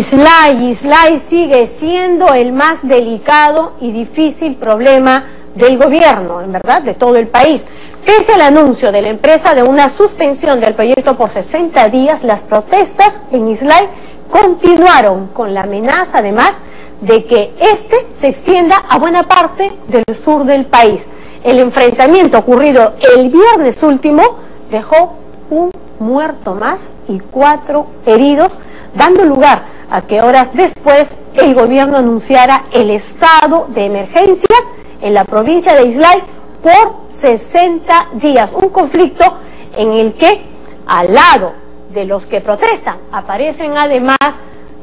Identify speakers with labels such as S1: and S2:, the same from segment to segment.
S1: Islay sigue siendo el más delicado y difícil problema del gobierno, en verdad, de todo el país. Pese al anuncio de la empresa de una suspensión del proyecto por 60 días, las protestas en Islay continuaron con la amenaza, además, de que este se extienda a buena parte del sur del país. El enfrentamiento ocurrido el viernes último dejó un muerto más y 4 heridos, dando lugar a que horas después el gobierno anunciara el estado de emergencia en la provincia de Islay por 60 días. Un conflicto en el que, al lado de los que protestan, aparecen además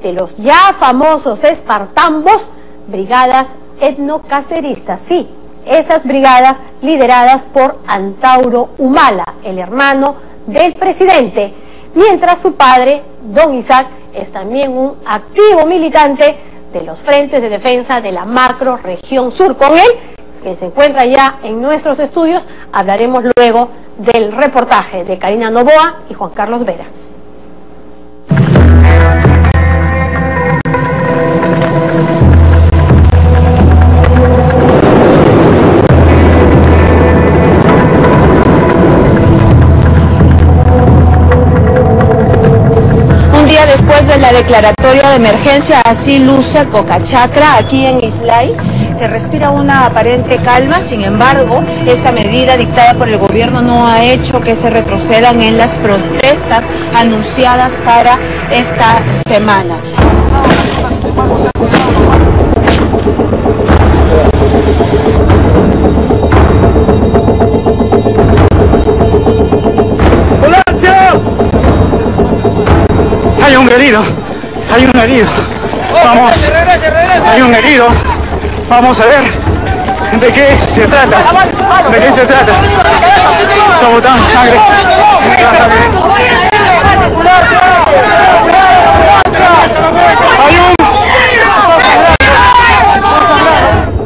S1: de los ya famosos espartambos, brigadas etnocaceristas. Sí, esas brigadas lideradas por Antauro Humala, el hermano del presidente, mientras su padre, don Isaac, es también un activo militante de los frentes de defensa de la macro región sur. Con él, que se encuentra ya en nuestros estudios, hablaremos luego del reportaje de Karina Novoa y Juan Carlos Vera.
S2: Después de la declaratoria de emergencia, así luce Cocachacra aquí en Islay. Se respira una aparente calma, sin embargo, esta medida dictada por el gobierno no ha hecho que se retrocedan en las protestas anunciadas para esta semana.
S3: Hay un herido, vamos, hay un herido, vamos a ver de qué se trata, está botando sangre,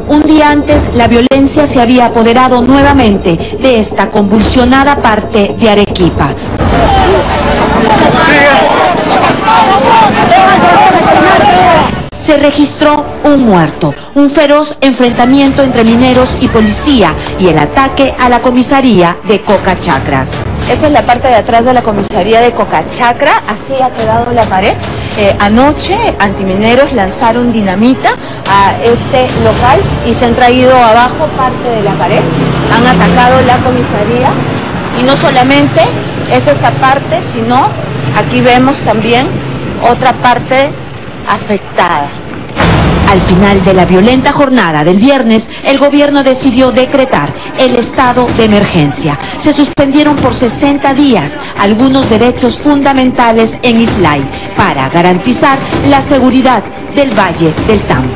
S2: Un día antes, la violencia se había apoderado nuevamente de esta convulsionada parte de Arequipa. Se registró un muerto, un feroz enfrentamiento entre mineros y policía y el ataque a la comisaría de Cocachacras. Esta es la parte de atrás de la comisaría de Cocachacra, así ha quedado la pared. Anoche antimineros lanzaron dinamita a este local y se han traído abajo parte de la pared, han atacado la comisaría y no solamente es esta parte, sino aquí vemos también otra parte afectada. Al final de la violenta jornada del viernes, el gobierno decidió decretar el estado de emergencia. Se suspendieron por 60 días algunos derechos fundamentales en Islay para garantizar la seguridad del Valle del Tambo.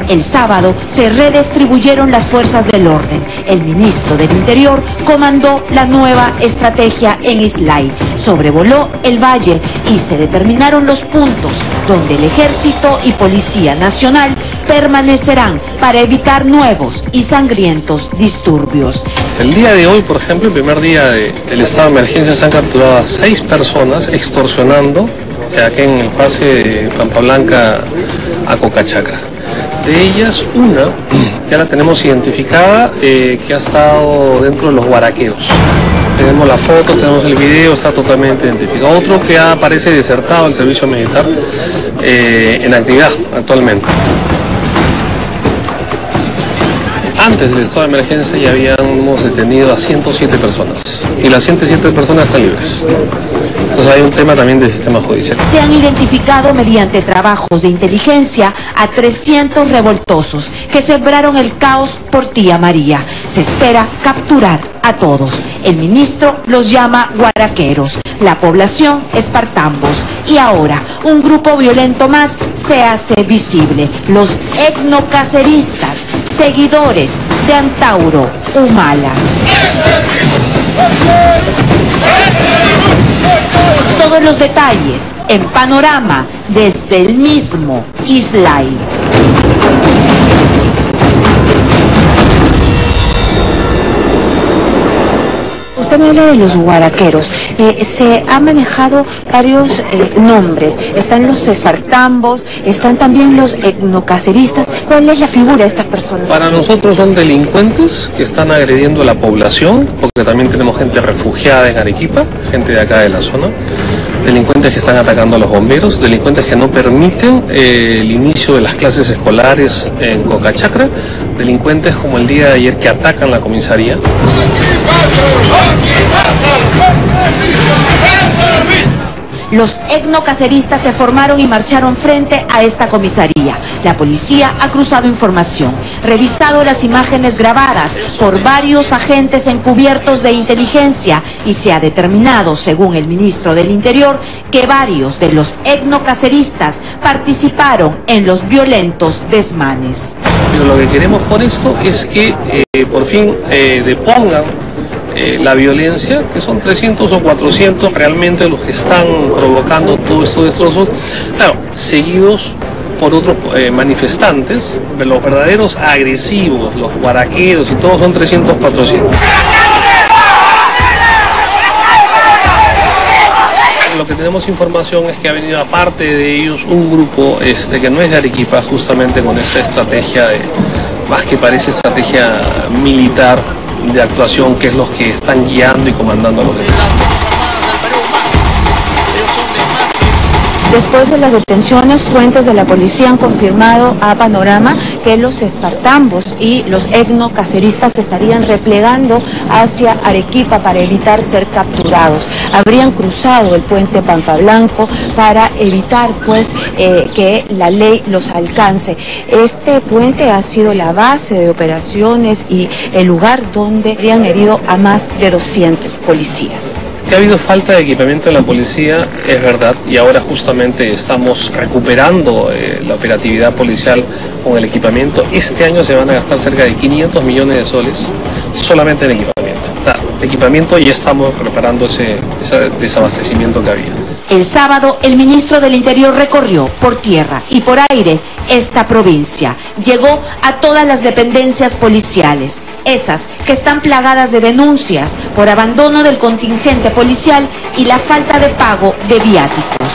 S2: El sábado se redistribuyeron las fuerzas del orden. El ministro del Interior comandó la nueva estrategia en Islay. Sobrevoló el valle y se determinaron los puntos donde el Ejército y Policía Nacional permanecerán para evitar nuevos y sangrientos disturbios.
S4: El día de hoy, por ejemplo, el primer día del estado de emergencia, se han capturado a 6 personas extorsionando aquí en el pase de Pampa Blanca a Cocachacra. De ellas, una ya la tenemos identificada, que ha estado dentro de los guaraqueros. Tenemos las fotos, tenemos el video, está totalmente identificado. Otro que aparece desertado del servicio militar en actividad actualmente. Antes del estado de emergencia ya habíamos detenido a 107 personas y las 107 personas están libres. Entonces hay un tema también del sistema judicial.
S2: Se han identificado mediante trabajos de inteligencia a 300 revoltosos que sembraron el caos por Tía María. Se espera capturar a todos. El ministro los llama guaraqueros, la población espartambos. Y ahora, un grupo violento más se hace visible. Los etnocaceristas, seguidores de Antauro Humala. Todos los detalles en Panorama desde el mismo Islay.
S1: Usted
S2: me habla de los guaraqueros. Se han manejado varios nombres. Están los espartambos, están también los etnocaceristas. ¿Cuál es la figura de estas personas?
S4: Para nosotros son delincuentes que están agrediendo a la población, porque también tenemos gente refugiada en Arequipa, gente de acá de la zona. Delincuentes que están atacando a los bomberos, delincuentes que no permiten el inicio de las clases escolares en Cocachacra, delincuentes como el día de ayer que atacan la comisaría.
S2: Los etnocaceristas se formaron y marcharon frente a esta comisaría. La policía ha cruzado información, revisado las imágenes grabadas por varios agentes encubiertos de inteligencia y se ha determinado, según el ministro del Interior, que varios de los etnocaceristas participaron en los violentos desmanes.
S4: Pero lo que queremos con esto es que por fin depongan la violencia, que son 300 o 400 realmente los que están provocando todos estos destrozos, claro, seguidos por otros manifestantes, los verdaderos agresivos, los guaraqueros y todos son 300, 400. Lo que tenemos información es que ha venido aparte de ellos un grupo que no es de Arequipa, justamente con esa estrategia más que parece estrategia militar de actuación, que es los que están guiando y comandando a los demás.
S2: Después de las detenciones, fuentes de la policía han confirmado a Panorama que los espartambos y los etnocaceristas se estarían replegando hacia Arequipa para evitar ser capturados. Habrían cruzado el puente Pampa Blanco para evitar que la ley los alcance. Este puente ha sido la base de operaciones y el lugar donde habrían herido a más de 200 policías.
S4: Que ha habido falta de equipamiento en la policía, es verdad, y ahora justamente estamos recuperando la operatividad policial con el equipamiento. Este año se van a gastar cerca de 500 millones de soles solamente en equipamiento. O sea, equipamiento, y ya estamos reparando ese desabastecimiento que había.
S2: El sábado, el ministro del Interior recorrió por tierra y por aire esta provincia. Llegó a todas las dependencias policiales, esas que están plagadas de denuncias por abandono del contingente policial y la falta de pago de viáticos.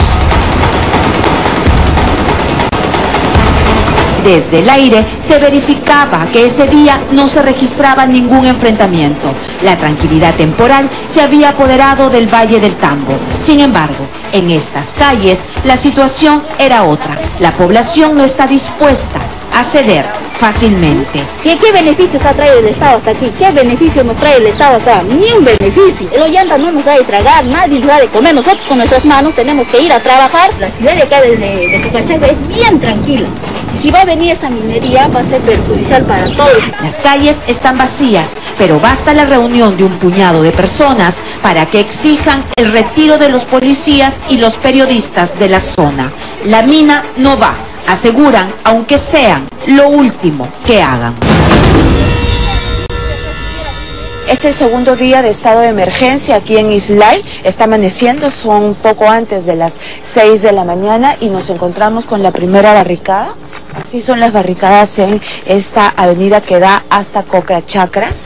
S2: Desde el aire se verificaba que ese día no se registraba ningún enfrentamiento. La tranquilidad temporal se había apoderado del Valle del Tambo. Sin embargo, en estas calles la situación era otra. La población no está dispuesta a ceder fácilmente.
S5: ¿Qué beneficios ha traído el Estado hasta aquí? ¿Qué beneficio nos trae el Estado acá? Ni un beneficio. El Ollanta no nos da de tragar, nadie nos da de comer. Nosotros con nuestras manos tenemos que ir a trabajar. La ciudad de acá de Cocachacra es bien tranquila. Si va a venir esa minería va a ser perjudicial para todos.
S2: Las calles están vacías, pero basta la reunión de un puñado de personas para que exijan el retiro de los policías y los periodistas de la zona. La mina no va, aseguran, aunque sean lo último que hagan. Es el segundo día de estado de emergencia aquí en Islay. Está amaneciendo, son poco antes de las 6 de la mañana y nos encontramos con la primera barricada. Así son las barricadas en esta avenida que da hasta Cocachacras.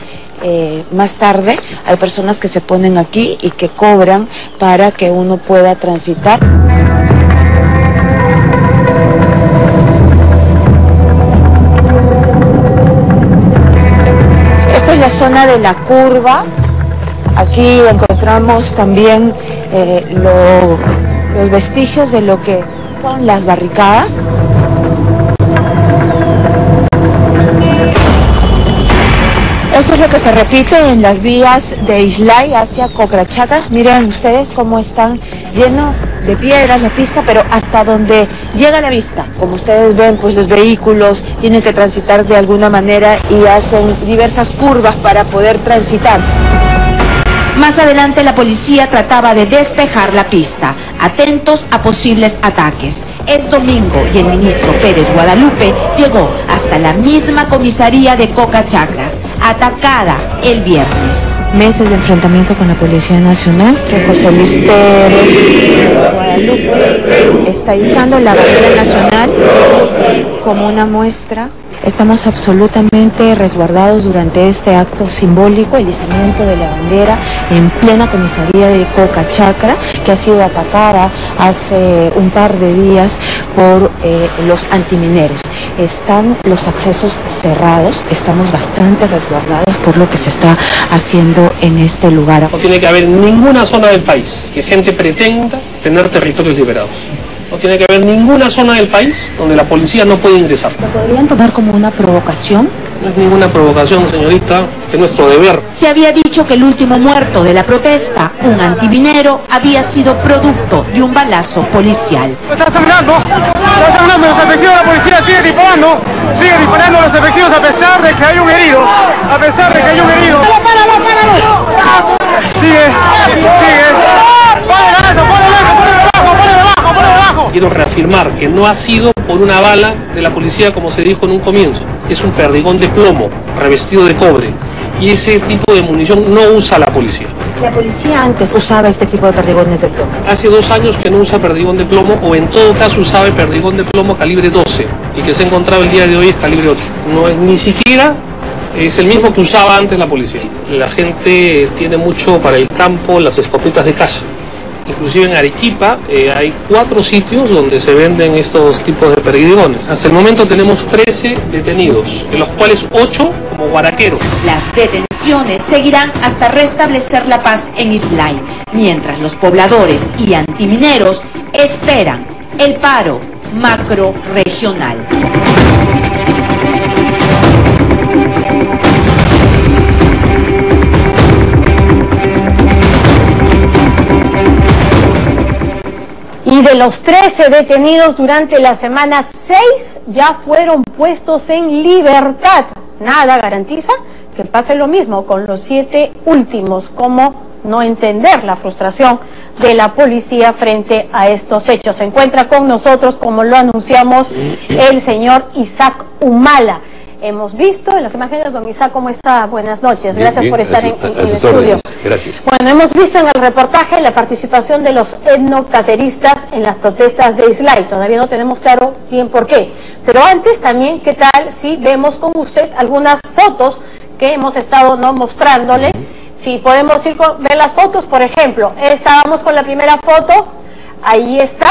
S2: Más tarde hay personas que se ponen aquí y que cobran para que uno pueda transitar. Esta es la zona de la curva. Aquí encontramos también los vestigios de lo que son las barricadas. Esto es lo que se repite en las vías de Islay hacia Cocachacras. Miren ustedes cómo están llenos de piedras la pista, pero hasta donde llega la vista. Como ustedes ven, pues los vehículos tienen que transitar de alguna manera y hacen diversas curvas para poder transitar. Más adelante la policía trataba de despejar la pista, atentos a posibles ataques. Es domingo y el ministro Pérez Guadalupe llegó hasta la misma comisaría de Cocachacras, atacada el viernes. Meses de enfrentamiento con la Policía Nacional. José Luis Pérez Guadalupe está izando la bandera nacional como una muestra. Estamos absolutamente resguardados durante este acto simbólico, el izamiento de la bandera en plena comisaría de Coca Chacra, que ha sido atacada hace un par de días por los antimineros. Están los accesos cerrados, estamos bastante resguardados por lo que se está haciendo en este lugar.
S4: No tiene que haber ninguna zona del país que gente pretenda tener territorios liberados. No tiene que haber ninguna zona del país donde la policía no puede ingresar.
S2: ¿Lo podrían tomar como una provocación?
S4: No es ninguna provocación, señorita, es nuestro deber.
S2: Se había dicho que el último muerto de la protesta, un antiminero, había sido producto de un balazo policial.
S3: Está sangrando, los efectivos de la policía siguen disparando los efectivos a pesar de que hay un herido, ¡Páralo! Sigue. ¡Ponle debajo!
S4: Quiero reafirmar que no ha sido por una bala de la policía como se dijo en un comienzo. Es un perdigón de plomo revestido de cobre y ese tipo de munición no usa la policía.
S2: La policía antes usaba este tipo de perdigones de plomo.
S4: Hace 2 años que no usa perdigón de plomo o en todo caso usaba el perdigón de plomo calibre 12 y que se ha encontrado el día de hoy es calibre 8. No es ni siquiera es el mismo que usaba antes la policía. La gente tiene mucho para el campo las escopetas de caza. Inclusive en Arequipa hay 4 sitios donde se venden estos tipos de perdigones. Hasta el momento tenemos 13 detenidos, de los cuales 8 como guaraqueros.
S2: Las detenciones seguirán hasta restablecer la paz en Islay, mientras los pobladores y antimineros esperan el paro macro-regional.
S1: Y de los 13 detenidos durante la semana, 6 ya fueron puestos en libertad. Nada garantiza que pase lo mismo con los 7 últimos. ¿Cómo no entender la frustración de la policía frente a estos hechos? Se encuentra con nosotros, como lo anunciamos, el señor Isaac Humala. Hemos visto en las imágenes, don Isaac, ¿cómo está? Buenas noches, gracias por estar en el estudio.
S6: Gracias.
S1: Bueno, hemos visto en el reportaje la participación de los etnocaceristas en las protestas de Islay. Todavía no tenemos claro bien por qué. Pero antes también, ¿qué tal si vemos con usted algunas fotos que hemos estado mostrándole? Si podemos ver las fotos, por ejemplo, vamos con la primera foto, ahí está.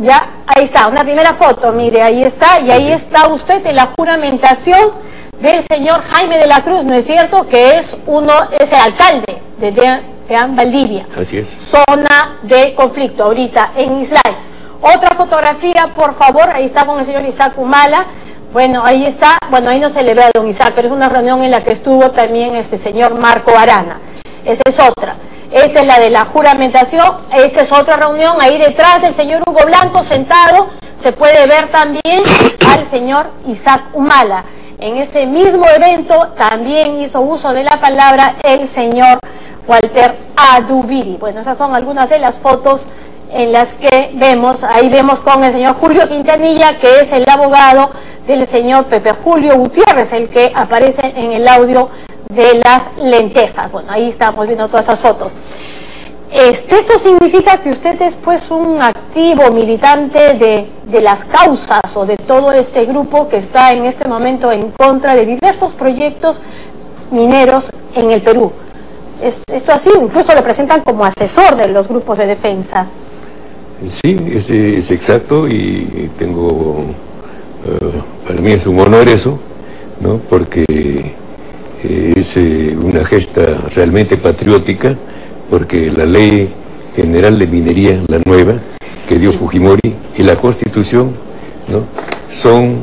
S1: Ya, ahí está, una primera foto, mire, ahí está, y ahí está usted en la juramentación del señor Jaime de la Cruz, ¿no es cierto? Que es el alcalde de Deán, Valdivia.
S6: Así es.
S1: Zona de conflicto ahorita en Islay. Otra fotografía, por favor, ahí está con el señor Isaac Humala. Bueno, ahí está, bueno, ahí no se le ve a don Isaac, pero es una reunión en la que estuvo también este señor Marco Arana. Esa es otra. Esta es la de la juramentación, esta es otra reunión, ahí detrás del señor Hugo Blanco sentado, se puede ver también al señor Isaac Humala. En ese mismo evento también hizo uso de la palabra el señor Walter Adubiri. Bueno, esas son algunas de las fotos en las que vemos, ahí vemos con el señor Julio Quintanilla, que es el abogado del señor Pepe Julio Gutiérrez, el que aparece en el audio de las lentejas. Bueno, ahí estamos viendo todas esas fotos. Esto significa que usted es pues un activo militante de las causas o de todo este grupo que está en este momento en contra de diversos proyectos mineros en el Perú. Esto así, incluso lo presentan como asesor de los grupos de defensa.
S6: Sí, es exacto y tengo, para mí es un honor eso, ¿no? Porque es una gesta realmente patriótica, porque la Ley General de Minería, la nueva, que dio Fujimori, y la Constitución, ¿no? Son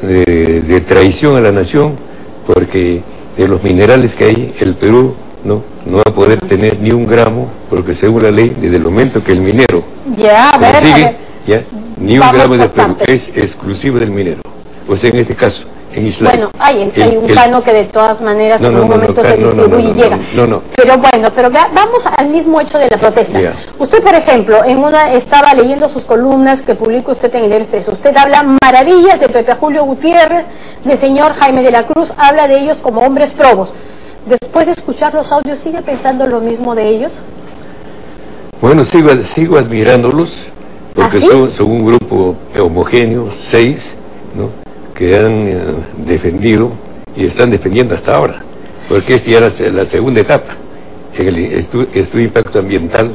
S6: de traición a la nación, porque de los minerales que hay, el Perú no va a poder tener ni un gramo, porque según la ley, desde el momento que el minero consigue, ni un gramo de Perú, es exclusivo del minero. O sea, en este caso, en Islay.
S1: Bueno, hay un plano que de todas maneras en un momento se distribuye y llega. Pero bueno, vamos al mismo hecho de la protesta. Usted, por ejemplo, estaba leyendo sus columnas que publicó usted en el Diario Expreso. Usted habla maravillas de Pepe Julio Gutiérrez, del señor Jaime de la Cruz, habla de ellos como hombres probos. Después de escuchar los audios, ¿sigue pensando lo mismo de ellos?
S6: Bueno, sigo admirándolos, porque son un grupo homogéneo, 6, ¿no? que han defendido y están defendiendo hasta ahora, porque esta ya era la segunda etapa. En el estudio de impacto ambiental,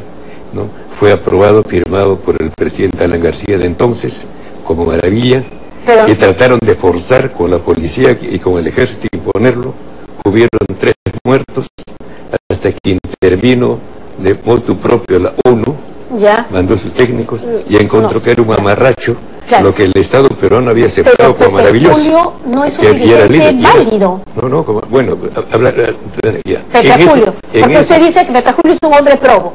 S6: ¿no?, fue aprobado, firmado por el presidente Alan García de entonces, como maravilla, que trataron de forzar con la policía y con el ejército y imponerlo. Hubieron 3 muertos, hasta que intervino de motu propio la ONU, mandó sus técnicos y encontró que era un mamarracho, lo que el Estado peruano había aceptado como maravilloso.
S1: Julio no es un dirigente válido.
S6: Bueno, ya.
S1: Pepe Julio, porque usted dice que Pepe Julio es un hombre probo.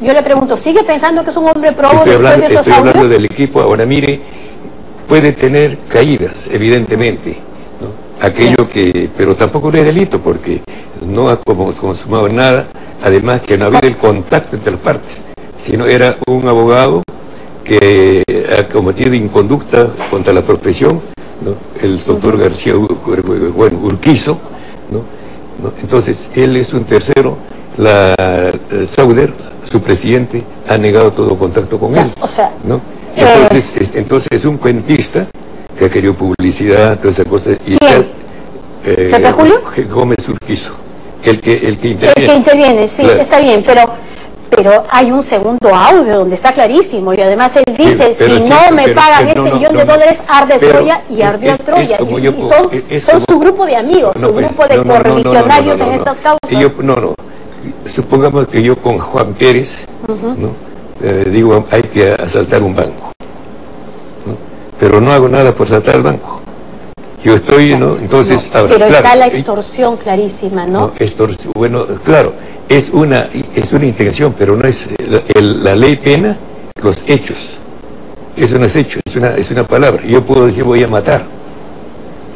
S1: Yo le pregunto, ¿sigue pensando que es un hombre probo después de esos audios?
S6: Estoy hablando del equipo. Ahora mire, puede tener caídas, evidentemente, ¿no? Aquello que, pero tampoco era delito, porque no ha consumado nada, además que no había el contacto entre las partes, sino era un abogado que ha cometido inconducta contra la profesión, ¿no?, el doctor García Urquizo, ¿no? Entonces él es un tercero. La Sauder, su presidente, ha negado todo contacto con él, ¿no? Entonces es un cuentista que ha querido publicidad, toda esa cosa.
S1: ¿Quién? ¿Pepe Julio?
S6: Gómez Urquizo, el que interviene.
S1: El que interviene, sí, claro. Está bien, pero hay un segundo audio donde está clarísimo, y además él dice, si no me pagan millón de dólares, arde Troya, y ardió Troya, y son su grupo de amigos, su grupo de correligionarios en estas causas.
S6: Supongamos que yo con Juan Pérez, ¿no?, digo, hay que asaltar un banco, ¿no?, pero no hago nada por asaltar el banco. Yo estoy, ¿no? Entonces,
S1: ahora, pero está la extorsión clarísima, ¿no?
S6: Bueno, claro, es una intención, pero no es la ley pena los hechos. Eso no es hecho, es una palabra. Yo puedo decir voy a matar,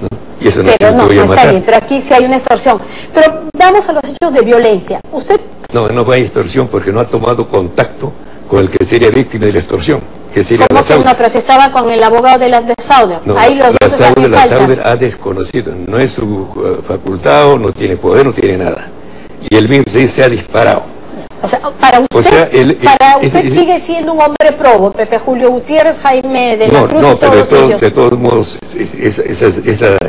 S6: ¿no? Y eso no es que voy a matar.
S1: Está bien, pero aquí sí hay una extorsión. Pero vamos a los hechos de violencia. ¿Usted?
S6: No va a extorsión porque no ha tomado contacto con el que sería víctima de la extorsión, que sería la Sauder.
S1: No, pero si estaba con el abogado de Sauder.
S6: No,
S1: ahí los
S6: la Sauder ha desconocido, no es su facultad, no tiene poder, no tiene nada. Y él mismo se ha disparado.
S1: O sea, para usted, sigue siendo un hombre probo, Pepe Julio Gutiérrez, Jaime de la Cruz y todos ellos.
S6: De todos modos,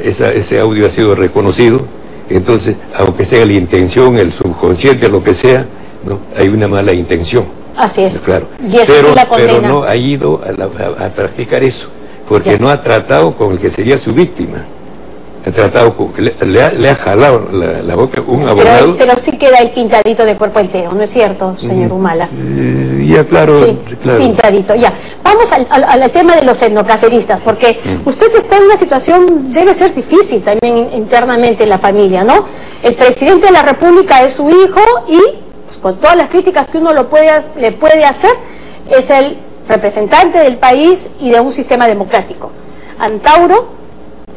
S6: ese audio ha sido reconocido. Entonces, aunque sea la intención, el subconsciente, lo que sea, ¿no?, hay una mala intención.
S1: Así es.
S6: Claro.
S1: Y eso sí la condena.
S6: Pero no ha ido a practicar eso, porque no ha tratado con el que sería su víctima. Ha tratado con, le ha jalado la boca un abogado.
S1: Pero sí queda el pintadito de cuerpo entero, ¿no es cierto, señor Humala?
S6: Ya, claro.
S1: Sí, claro. Pintadito, ya. Vamos al tema de los etnocaceristas, porque usted está en una situación, debe ser difícil también internamente en la familia, ¿no? El presidente de la República es su hijo y, pues, con todas las críticas que uno le puede hacer, es el representante del país y de un sistema democrático. Antauro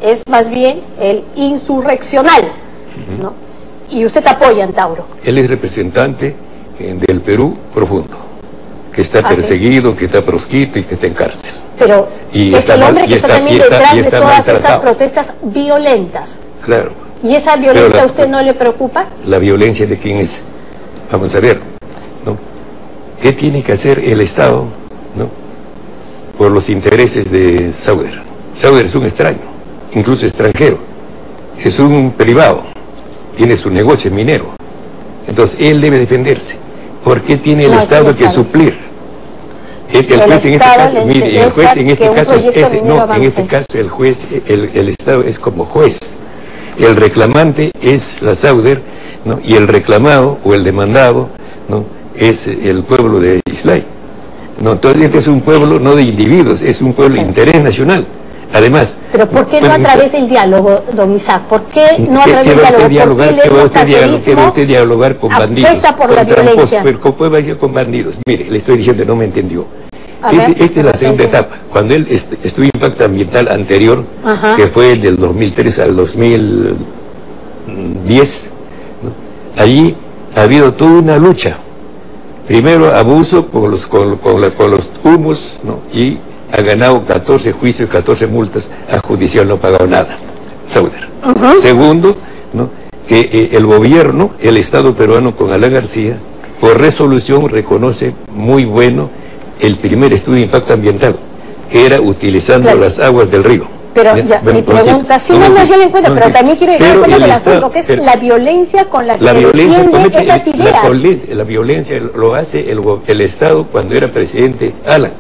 S1: es más bien el insurreccional, ¿no? Y usted apoya a Antauro.
S6: Él es representante del Perú profundo, que está perseguido, que está proscrito y que está en cárcel.
S1: Pero es el hombre que está también detrás de todas estas protestas violentas.
S6: Claro.
S1: ¿Y esa violencia a usted no le preocupa?
S6: ¿La violencia de quién es? Vamos a ver, ¿no? ¿Qué tiene que hacer el Estado, ¿no?, por los intereses de Sauder? Sauder es un extraño, incluso extranjero, es un privado, tiene su negocio minero, entonces él debe defenderse. ¿Por qué tiene el Estado que suplir? El juez en este caso, mire, el juez en este caso el juez, el Estado es como juez, el reclamante es la Sauder, ¿no?, y el reclamado o el demandado, ¿no?, es el pueblo de Islay, ¿no? Entonces este es un pueblo no de individuos, es un pueblo de interés nacional. Además,
S1: pero ¿por qué no a través del diálogo, don Isaac? ¿Por qué no a través del diálogo?
S6: ¿Qué va usted a dialogar con bandidos?
S1: Apuesta por la violencia.
S6: Pero ¿cómo va a decir con bandidos? Mire, le estoy diciendo, no me entendió. Esta es la segunda etapa. Cuando él estuvo en impacto ambiental anterior, que fue el del 2003 al 2010, ¿no?, allí ha habido toda una lucha. Primero abuso con los humos, ¿no?, y ha ganado 14 juicios, 14 multas, a judicial no ha pagado nada, Sauder. Segundo, ¿no?, que el gobierno, el Estado peruano con Alan García, por resolución reconoce muy bueno el primer estudio de impacto ambiental, que era utilizando las aguas del río.
S1: Pero ya,
S6: bueno,
S1: mi pregunta, sí, no, yo lo encuentro, pero también quiero llegar al fondo del asunto, que es la violencia con la que se defienden esas ideas.
S6: La violencia lo hace el Estado cuando era presidente Alan.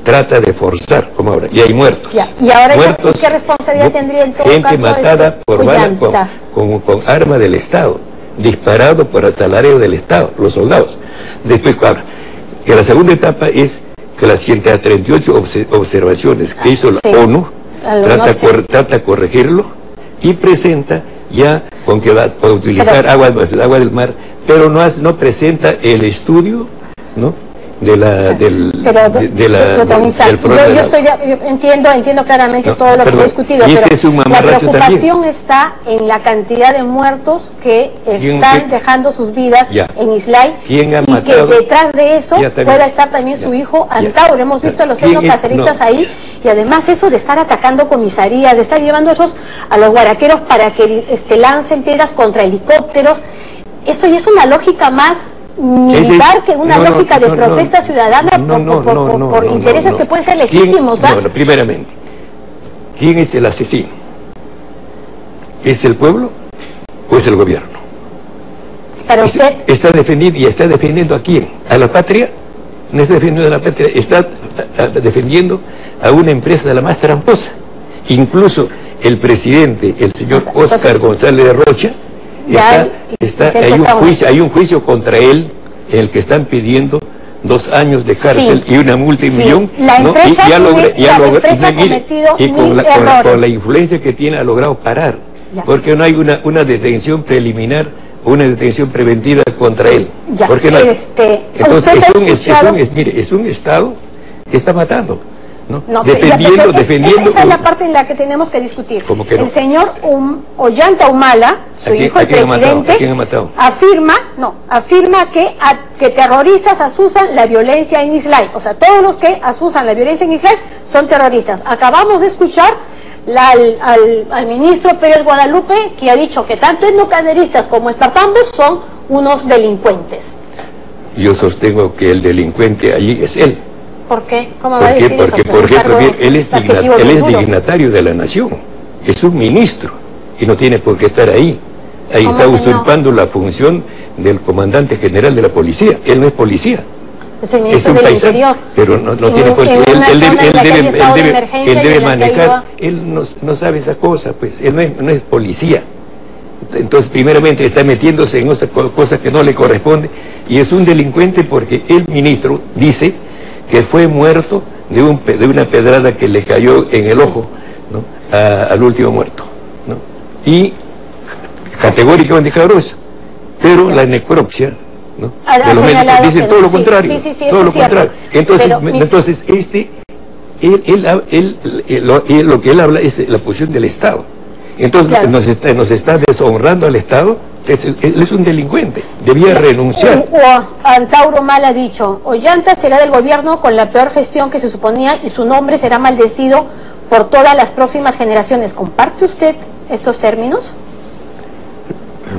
S6: Trata de forzar, como ahora, y hay muertos.
S1: Ya, y ahora,
S6: muertos,
S1: ¿qué responsabilidad tendría en todo
S6: gente
S1: caso
S6: matada por balas con arma del Estado, disparado por el salario del Estado, los soldados. Después, ahora, que la segunda etapa es que las 138 observaciones que hizo la ONU, trata de corregirlo y presenta ya con que va a utilizar agua del mar, pero no presenta el estudio, ¿no?, del problema.
S1: Yo entiendo claramente todo lo que se ha discutido, pero la preocupación está en la cantidad de muertos que están dejando sus vidas en Islay, y que detrás de eso pueda estar también su hijo Antauro. Hemos visto a los etnocaceristas ahí, y además eso de estar atacando comisarías, de estar llevando a los guaraqueros para que lancen piedras contra helicópteros, eso ya es una lógica más militar que una lógica de protesta ciudadana por intereses que pueden ser legítimos.
S6: Primeramente, ¿quién es el asesino? ¿Es el pueblo o es el gobierno?
S1: Para usted
S6: está defendiendo a quién, a la patria. No está defendiendo a la patria, está defendiendo a una empresa de la más tramposa. Incluso el presidente, el señor Óscar González de Rocha, hay un juicio contra él, en el que están pidiendo 2 años de cárcel y una multa de $1 millón.
S1: La empresa
S6: con la influencia que tiene ha logrado parar, porque no hay una detención preliminar, una detención preventiva contra él. Porque entonces es un Estado que está matando. Defendiendo.
S1: Esa es la parte en la que tenemos que discutir. El señor Ollanta Humala, su hijo, el presidente, afirma que terroristas asusan la violencia en Islay. O sea, todos los que asusan la violencia en Islay son terroristas. Acabamos de escuchar al ministro Pérez Guadalupe, que ha dicho que tanto etnocaceristas como espartambos son unos delincuentes.
S6: Yo sostengo que el delincuente allí es él.
S1: ¿Por qué? ¿Cómo va a decir eso?
S6: Porque, por ejemplo, él es dignatario de la nación, es un ministro y no tiene por qué estar ahí. Ahí está usurpando la función del comandante general de la policía. Él no es policía.
S1: Es el ministro del Interior.
S6: Pero no tiene por qué. Él debe manejar. Él no sabe esa cosa, pues. Él no es policía. Entonces, primeramente, está metiéndose en esas cosas que no le corresponde, y es un delincuente porque el ministro dice que fue muerto de una pedrada que le cayó en el ojo, ¿no?, al último muerto, ¿no? Y categóricamente declaró eso, pero la necropsia, ¿no?, de los médicos dicen todo lo contrario, todo lo contrario. Entonces lo que él habla es la posición del Estado. Entonces nos está deshonrando al Estado. Él es un delincuente, debía renunciar.
S1: Antauro Humala ha dicho: Ollanta será del gobierno con la peor gestión que se suponía y su nombre será maldecido por todas las próximas generaciones. ¿Comparte usted estos términos?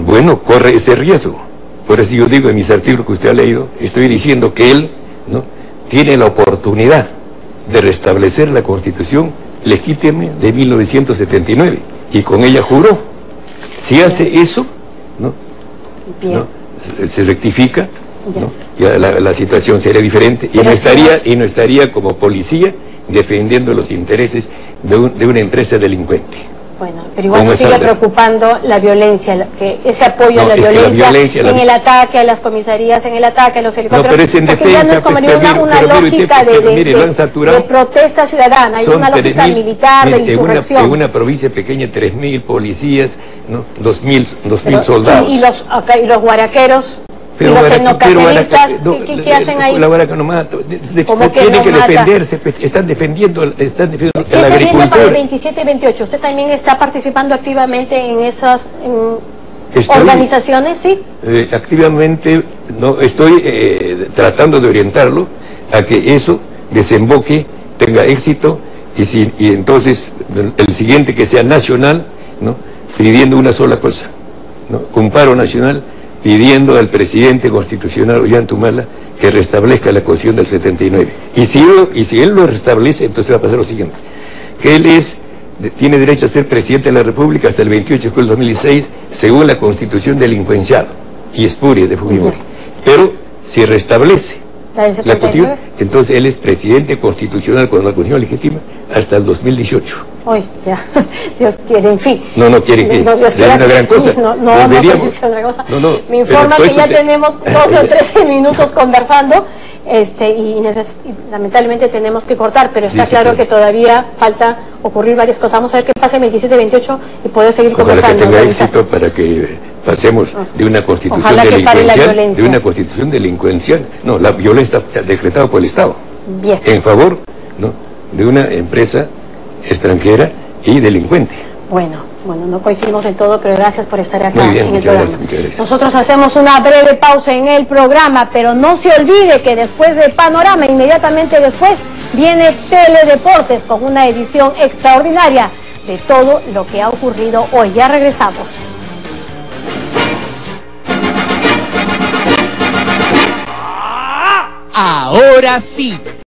S6: Bueno, corre ese riesgo. Por eso yo digo en mis artículos que usted ha leído, estoy diciendo que él, ¿no?, tiene la oportunidad de restablecer la Constitución legítima de 1979 y con ella juró. Si hace eso, ¿no?, se rectifica, ¿no?, ya la situación sería diferente y no estaría como policía defendiendo los intereses de una empresa delincuente.
S1: Bueno, pero igual nos sigue preocupando la violencia, ese apoyo a la violencia en el ataque a las comisarías, en el ataque a los helicópteros.
S6: No, pero es en defensa,
S1: ya no es como una lógica de protesta ciudadana, es una lógica militar, de insurrección.
S6: En una provincia pequeña, 3.000 policías, ¿no?, 2.000 soldados.
S1: Y los guaraqueros, y los etnocaceristas, ¿qué hacen ahí?
S6: La guaraca no mata, tienen que defenderse, están defendiendo la agricultura.
S1: ¿Qué se viene para el 27 y 28? ¿Usted también está participando activamente en esas organizaciones? Sí.
S6: Activamente, no, estoy tratando de orientarlo a que eso desemboque, tenga éxito, y entonces el siguiente que sea nacional, ¿no?, pidiendo una sola cosa, ¿no?, un paro nacional, pidiendo al presidente constitucional Ollanta Humala que restablezca la Constitución del 79. Y si él lo restablece, entonces va a pasar lo siguiente, que él es tiene derecho a ser presidente de la República hasta el 28 de julio del 2016, según la Constitución delincuencial y espuria de Fujimori. Pero si restablece la Constitución, entonces él es presidente constitucional con la Constitución legítima hasta el 2018.
S1: Hoy, ya, Dios quiere, en fin.
S6: No quiere que sea una gran cosa.
S1: No sé si es una cosa. Me informa que ya tenemos 12 o 13 minutos conversando y lamentablemente tenemos que cortar, pero está claro que todavía falta ocurrir varias cosas. Vamos a ver qué pasa el 27 y 28 y poder seguir conversando.
S6: Ojalá que tenga éxito para que pasemos de una constitución delincuencial, de una constitución delincuencial, no, la violencia decretada por el Estado,
S1: bien,
S6: en favor, ¿no?, de una empresa extranjera y delincuente.
S1: Bueno, no coincidimos en todo, pero gracias por estar acá.
S6: Muy bien,
S1: en el programa.
S6: muchas gracias.
S1: Nosotros hacemos una breve pausa en el programa, pero no se olvide que después de Panorama, inmediatamente después, viene Teledeportes con una edición extraordinaria de todo lo que ha ocurrido hoy. Ya regresamos.
S7: Ahora sí,